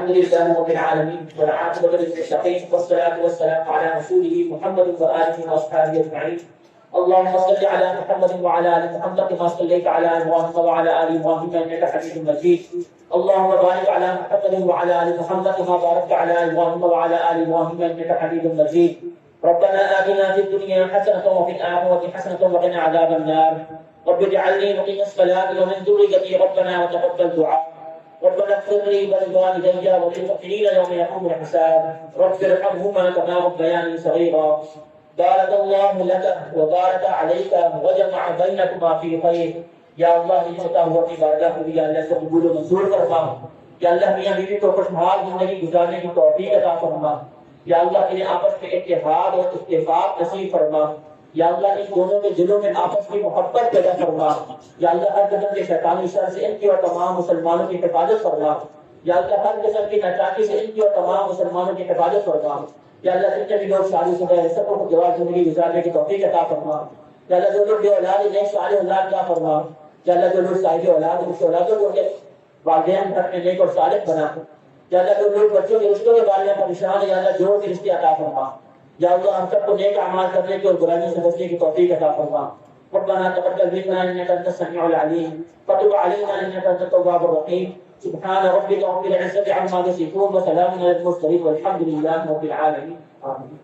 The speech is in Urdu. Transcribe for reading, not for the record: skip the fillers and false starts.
الحمد لله رب العالمين والعاقبة للمتقين والصلاة والسلام على رسوله محمد وآله وأصحابه أجمعين. اللهم صل على محمد وعلى آل محمد كما صليت على إبراهيم وعلى آل إبراهيم إنك حميد مجيد. اللهم بارك على محمد وعلى آل محمد كما باركت على إبراهيم وعلى آل إبراهيم إنك حميد مجيد. ربنا آتنا في الدنيا حسنة وفي الآخرة حسنة وقنا عذاب النار. رب اجعلني مقيم الصلاة ومن ذريتي ربنا وتقبل دعاء. ربنا اغفر لي ولوالدي وللمؤمنين يوم يقوم الحساب. رب ارحمهما كما ربياني صغيرا. بارك الله لك وبارك عليك وجمع بينكما في خير. یا اللہ اس ہوتا ہوا اپنی بارگاہ کو یا اللہ سے قبول و منظور فرما. یا اللہ میاں بیوی کو خوشحال زندگی گزارنے کی توفیق عطا فرما. یا اللہ انہیں آپس میں اتحاد اور اتفاق نصیب فرما. یا اللہ ان دونوں کے دلوں میں آپس کی محبت پیدا فرما. یا اللہ ہر قسم کے شیطانی شر سے ان کی اور تمام مسلمانوں کی حفاظت فرما. یا اللہ ہر قسم کی ناچاکی سے ان کی اور تمام مسلمانوں کی حفاظت فرما. یا اللہ جتنے بھی لوگ شادی شدہ ہیں سب کو جواب زندگی گزارنے کی توفیق عطا فرما. یا اللہ جو لوگ بے اولاد ہیں صالح اولاد عطا فرما. یا اللہ جو لوگ صاحب اولاد ہیں اس اولادوں کو والدین گھر میں نیک اور صالح بنا. یا اللہ جو لوگ بچوں کے رشتوں کے بارے میں پریشان ہیں یا اللہ جوڑ کے رشتے عطا فرما. یا اللہ ہم سب کو نیک اعمال کرنے کی اور برائیوں سے بچنے کی توفیق عطا فرما. ربنا تقبل منا انك انت السميع العليم وتب علينا انك انت التواب الرحيم. سبحان ربك رب العزة عما يصفون وسلام على المرسلين والحمد لله رب العالمين. آمين.